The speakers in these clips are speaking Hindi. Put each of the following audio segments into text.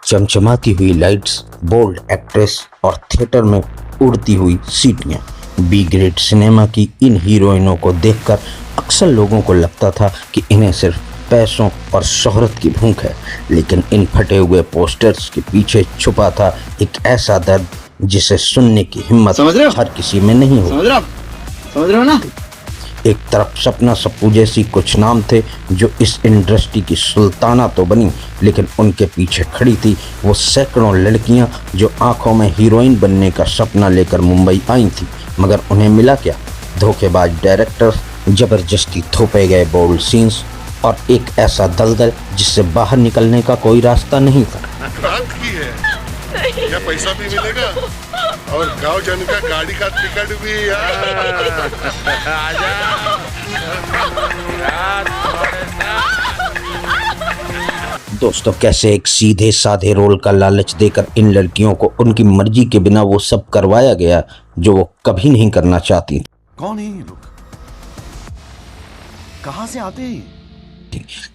चमचमाती हुई लाइट्स, बोल्ड एक्ट्रेस और थिएटर में उड़ती हुई सीटियां। बी ग्रेड सिनेमा की इन हीरोइनों को देखकर अक्सर लोगों को लगता था कि इन्हें सिर्फ पैसों और शोहरत की भूख है, लेकिन इन फटे हुए पोस्टर्स के पीछे छुपा था एक ऐसा दर्द जिसे सुनने की हिम्मत हर किसी में नहीं हो। समझ रहे हो ना? एक तरफ सपना सप्पू जैसी कुछ नाम थे जो इस इंडस्ट्री की सुल्ताना तो बनी, लेकिन उनके पीछे खड़ी थी वो सैकड़ों लड़कियां जो आंखों में हीरोइन बनने का सपना लेकर मुंबई आई थी, मगर उन्हें मिला क्या? धोखेबाज डायरेक्टर, जबरदस्ती थोपे गए बोल्ड सीन्स और एक ऐसा दलदल जिससे बाहर निकलने का कोई रास्ता नहीं था। रात की है, क्या पैसा भी मिलेगा और गांव जाने का गाड़ी का टिकट भी। दोस्तों, कैसे एक सीधे साधे रोल का लालच देकर इन लड़कियों को उनकी मर्जी के बिना वो सब करवाया गया जो वो कभी नहीं करना चाहती। कौन है ये लोग? कहां से आते हैं?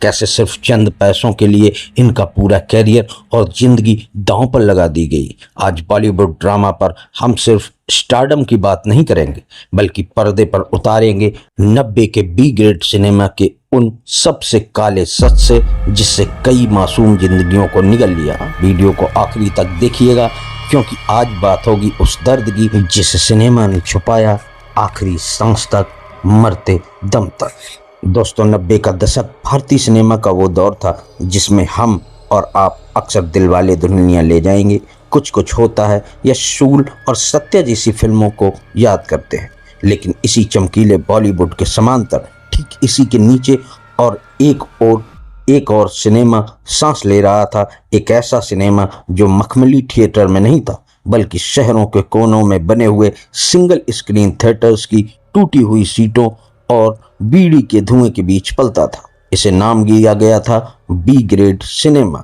कैसे सिर्फ चंद पैसों के लिए इनका पूरा कैरियर और जिंदगी दांव पर लगा दी गई। आज बॉलीवुड ड्रामा पर हम सिर्फ स्टारडम की बात नहीं करेंगे, बल्कि पर्दे पर उतारेंगे 90 के बी ग्रेड सिनेमा के उन सबसे काले सच से जिससे कई मासूम जिंदगियों को निगल लिया। वीडियो को आखिरी तक देखिएगा, क्योंकि आज बात होगी उस दर्द की जिसे सिनेमा ने छुपाया आखिरी सांस तक, मरते दम तक। दोस्तों, 90 का दशक भारतीय सिनेमा का वो दौर था जिसमें हम और आप अक्सर दिलवाले दुल्हनिया ले जाएंगे, कुछ कुछ होता है या शूल और सत्या जैसी फिल्मों को याद करते हैं। लेकिन इसी चमकीले बॉलीवुड के समांतर ठीक इसी के नीचे और एक और सिनेमा सांस ले रहा था। एक ऐसा सिनेमा जो मखमली थिएटर में नहीं था, बल्कि शहरों के कोनों में बने हुए सिंगल स्क्रीन थिएटर्स की टूटी हुई सीटों और बीड़ी के धुएं के बीच पलता था। इसे नाम दिया गया था बी ग्रेड सिनेमा।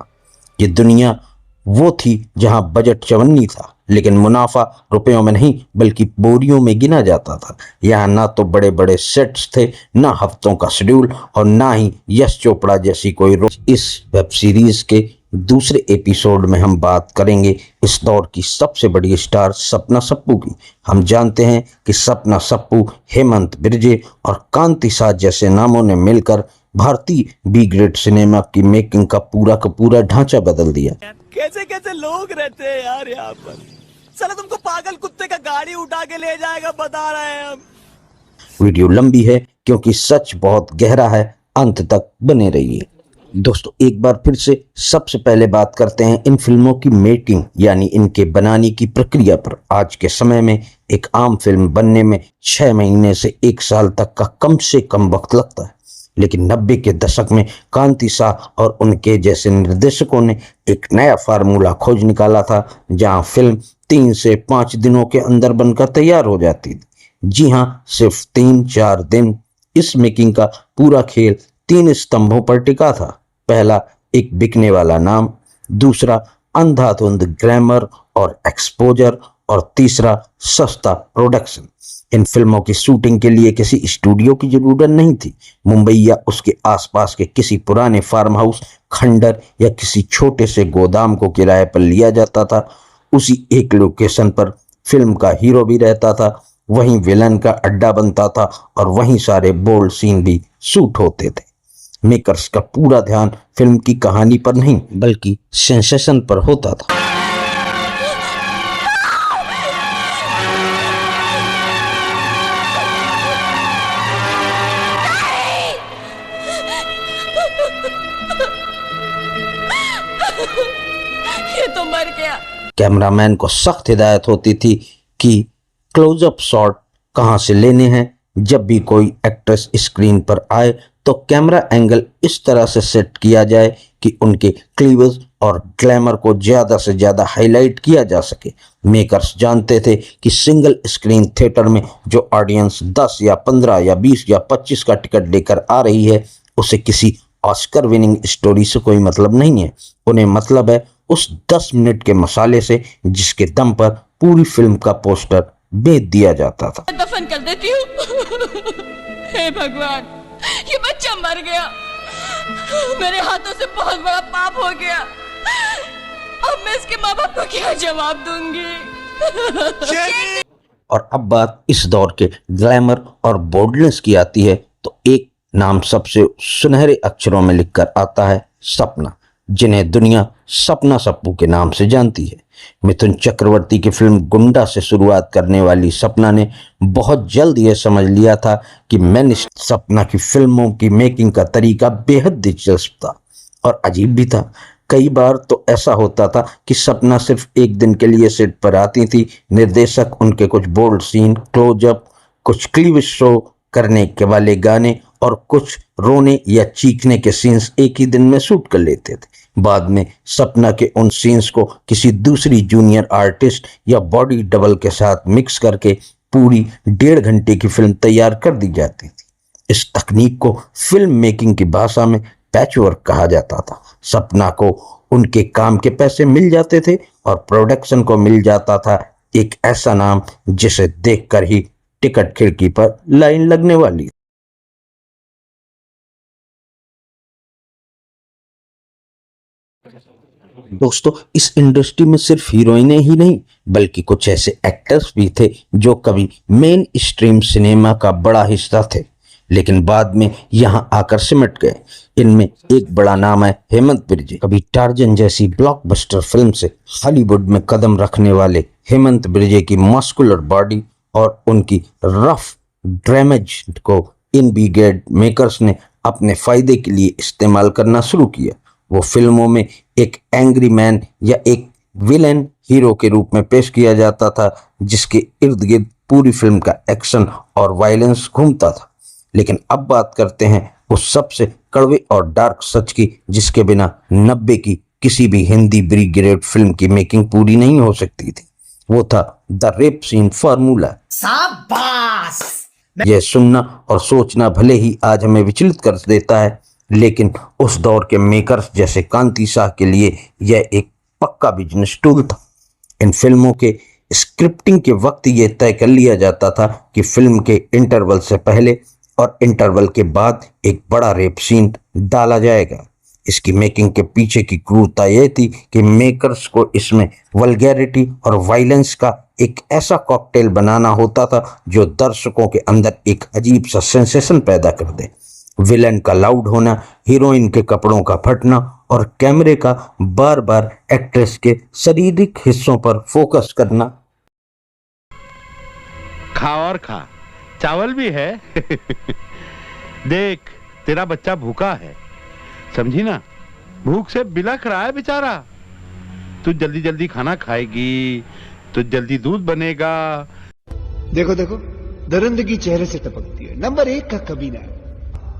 ये दुनिया वो थी जहां बजट चवन्नी था, लेकिन मुनाफा रुपयों में नहीं बल्कि बोरियों में गिना जाता था। यहाँ ना तो बड़े बड़े सेट्स थे, ना हफ्तों का शेड्यूल और ना ही यश चोपड़ा जैसी कोई रोज। इस वेब सीरीज के दूसरे एपिसोड में हम बात करेंगे इस दौर की सबसे बड़ी स्टार सपना सप्पू की। हम जानते हैं कि सपना सप्पू, हेमंत बिरजे और कांति साज जैसे नामों ने मिलकर भारतीय बी ग्रेड सिनेमा की मेकिंग का पूरा ढांचा बदल दिया। कैसे कैसे लोग रहते हैं यार यहाँ पर। साला तुमको पागल कुत्ते का गाड़ी उठा के ले जाएगा, बता रहे हैं हम। वीडियो लंबी है क्योंकि सच बहुत गहरा है, अंत तक बने रहिए। दोस्तों, एक बार फिर से सबसे पहले बात करते हैं इन फिल्मों की मेकिंग यानी इनके बनाने की प्रक्रिया पर। आज के समय में एक आम फिल्म बनने में 6 महीने से 1 साल तक का कम से कम वक्त लगता है, लेकिन 90 के दशक में कांति साह और उनके जैसे निर्देशकों ने एक नया फार्मूला खोज निकाला था, जहां फिल्म 3 से 5 दिनों के अंदर बनकर तैयार हो जाती थी। जी हां, सिर्फ 3-4 दिन। इस मेकिंग का पूरा खेल 3 स्तंभों पर टिका था। पहला, एक बिकने वाला नाम, दूसरा अंधाधुंध ग्लैमर और एक्सपोजर, और तीसरा सस्ता प्रोडक्शन। इन फिल्मों की शूटिंग के लिए किसी स्टूडियो की जरूरत नहीं थी। मुंबई या उसके आसपास के किसी पुराने फार्म हाउस, खंडर या किसी छोटे से गोदाम को किराए पर लिया जाता था। उसी एक लोकेशन पर फिल्म का हीरो भी रहता था, वहीं विलन का अड्डा बनता था और वहीं सारे बोल्ड सीन भी शूट होते थे। मेकर्स का पूरा ध्यान फिल्म की कहानी पर नहीं बल्कि सेंसेशन पर होता था। ये तो मर गया। कैमरामैन को सख्त हिदायत होती थी कि क्लोजअप शॉट कहां से लेने हैं। जब भी कोई एक्ट्रेस स्क्रीन पर आए तो कैमरा एंगल इस तरह से सेट किया जाए कि उनके क्लीवेज और ग्लैमर को ज्यादा से ज्यादा हाईलाइट किया जा सके। मेकर्स जानते थे कि सिंगल स्क्रीन थिएटर में जो ऑडियंस 10 या 15 या 20 या 25 का टिकट लेकर आ रही है, उसे किसी ऑस्कर विनिंग स्टोरी से कोई मतलब नहीं है। उन्हें मतलब है उस 10 मिनट के मसाले से जिसके दम पर पूरी फिल्म का पोस्टर बेच दिया जाता था। दफन कर देती हूँ। हे भगवान, ये बच्चा मर गया। मेरे हाथों से बहुत बड़ा पाप हो गया। अब मैं इसके माँ बाप को क्या जवाब दूंगी? और अब बात इस दौर के ग्लैमर और बोल्डनेस की आती है तो एक नाम सबसे सुनहरे अक्षरों में लिखकर आता है, सपना, जिन्हें दुनिया सपना सप्पू के नाम से जानती है। मिथुन चक्रवर्ती की फिल्म गुंडा से शुरुआत करने वाली सपना ने बहुत जल्द यह समझ लिया था कि मैंने सपना की फिल्मों की मेकिंग का तरीका बेहद दिलचस्प था और अजीब भी था। कई बार तो ऐसा होता था कि सपना सिर्फ एक दिन के लिए सेट पर आती थी। निर्देशक उनके कुछ बोल्ड सीन, क्लोजअप, कुछ क्लीविज शो करने के वाले गाने और कुछ रोने या चीखने के सीन्स एक ही दिन में शूट कर लेते थे। बाद में सपना के उन सीन्स को किसी दूसरी जूनियर आर्टिस्ट या बॉडी डबल के साथ मिक्स करके पूरी 1.5 घंटे की फिल्म तैयार कर दी जाती थी। इस तकनीक को फिल्म मेकिंग की भाषा में पैचवर्क कहा जाता था। सपना को उनके काम के पैसे मिल जाते थे और प्रोडक्शन को मिल जाता था एक ऐसा नाम जिसे देखकर ही टिकट खिड़की पर लाइन लगने वाली। दोस्तों, इस इंडस्ट्री में सिर्फ हीरोइनें ही नहीं बल्कि कुछ ऐसे एक्टर्स भी थे जो कभी मेन स्ट्रीम सिनेमा का बड़ा हिस्सा थे लेकिन बाद में यहां आकर सिमट गए। इनमें एक बड़ा नाम है हेमंत बिरजे। कभी टार्जन जैसी ब्लॉकबस्टर फिल्म से हॉलीवुड में कदम रखने वाले हेमंत बिरजे की मस्कुलर बॉडी और उनकी रफ ड्रेमेज को इन ब्रिगेड मेकर्स ने अपने फायदे के लिए इस्तेमाल करना शुरू किया। वो फिल्मों में एक एंग्री मैन या एक विलेन हीरो के रूप में पेश किया जाता था जिसके इर्द गिर्द पूरी फिल्म का एक्शन और वायलेंस घूमता था। लेकिन अब बात करते हैं उस सबसे कड़वे और डार्क सच की जिसके बिना 90 की किसी भी हिंदी ब्रिगेड फिल्म की मेकिंग पूरी नहीं हो सकती थी। वो था द रेप सीन फार्मूला। यह सुनना और सोचना भले ही आज हमें विचलित कर देता है लेकिन उस दौर के मेकर्स जैसे कांति शाह के लिए यह एक पक्का बिजनेस टूल था। इन फिल्मों के स्क्रिप्टिंग के वक्त यह तय कर लिया जाता था कि फिल्म के इंटरवल से पहले और इंटरवल के बाद एक बड़ा रेप सीन डाला जाएगा। इसकी मेकिंग के पीछे की क्रूरता यह थी कि मेकर्स को इसमें वल्गैरिटी और वायलेंस का एक ऐसा कॉकटेल बनाना होता था जो दर्शकों के अंदर एक अजीब सा सेंसेशन पैदा कर दे। विलेन का लाउड होना, हीरोइन के कपड़ों का फटना और कैमरे का बार बार एक्ट्रेस के शारीरिक हिस्सों पर फोकस करना। खा और खा, चावल भी है। देख, तेरा बच्चा भूखा है, समझी ना? भूख से बिलख रहा है बेचारा। तू जल्दी जल्दी खाना खाएगी तो जल्दी दूध बनेगा। देखो देखो, दरिंदगी चेहरे से टपकती है। नंबर 1 का कमीना।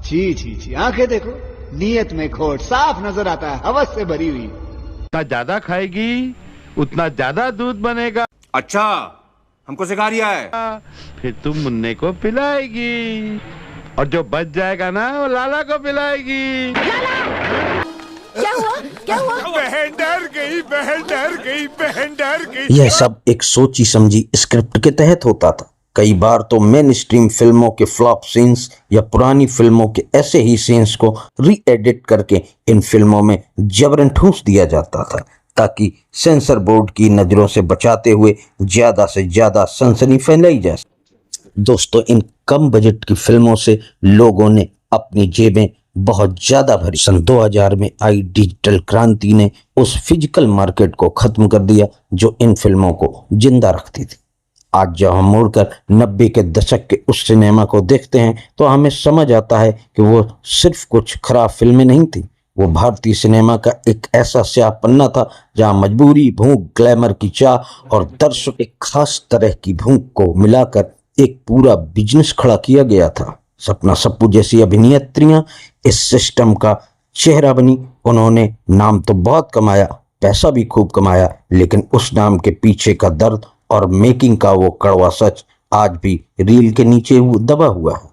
छी छी छी, आंखें देखो, नीयत में खोट साफ नजर आता है, हवस से भरी हुई। जितना ज्यादा खाएगी उतना ज्यादा दूध बनेगा। अच्छा, हमको सिखा रिया है। फिर तुम मुन्ने को पिलाएगी और जो बच जाएगा ना वो लाला को पिलाएगी। क्या हुआ? क्या हुआ? बहन डर गई, बहन डर गई, बहन डर गई। यह सब एक सोची समझी स्क्रिप्ट के तहत होता था। कई बार तो मेन स्ट्रीम फिल्मों के फ्लॉप सीन्स या पुरानी फिल्मों के ऐसे ही सीन्स को री एडिट करके इन फिल्मों में जबरन ठूंस दिया जाता था ताकि सेंसर बोर्ड की नज़रों से बचाते हुए ज़्यादा से ज़्यादा सनसनी फैलाई जा सके। दोस्तों, इन कम बजट की फिल्मों से लोगों ने अपनी जेबें बहुत ज़्यादा भरी। सन 2000 में आई डिजिटल क्रांति ने उस फिजिकल मार्केट को ख़त्म कर दिया जो इन फिल्मों को जिंदा रखती थी। आज जब हम मुड़कर 90 के दशक के उस सिनेमा को देखते हैं तो हमें समझ आता है कि वो सिर्फ कुछ खराब फिल्में नहीं थी। वो भारतीय सिनेमा का एक ऐसा स्याह पन्ना था जहां मजबूरी, भूख, ग्लैमर की चाह और दर्शक एक खास तरह की भूख को मिलाकर एक पूरा बिजनेस खड़ा किया गया था। सपना सप्पू जैसी अभिनेत्रियां इस सिस्टम का चेहरा बनी। उन्होंने नाम तो बहुत कमाया, पैसा भी खूब कमाया, लेकिन उस नाम के पीछे का दर्द और मेकिंग का वो कड़वा सच आज भी रील के नीचे दबा हुआ है।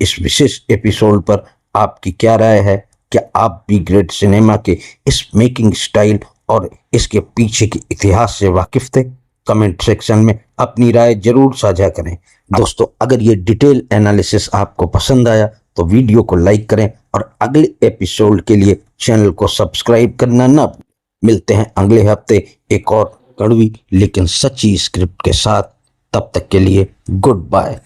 इस विशेष एपिसोड पर आपकी क्या राय है? क्या आप बी ग्रेड सिनेमा के इस मेकिंग स्टाइल और इसके पीछे के इतिहास से वाकिफ थे? कमेंट सेक्शन में अपनी राय जरूर साझा करें। दोस्तों, अगर ये डिटेल एनालिसिस आपको पसंद आया तो वीडियो को लाइक करें और अगले एपिसोड के लिए चैनल को सब्सक्राइब करना ना भूलें। मिलते हैं अगले हफ्ते एक और कड़वी लेकिन सच्ची स्क्रिप्ट के साथ। तब तक के लिए गुड बाय।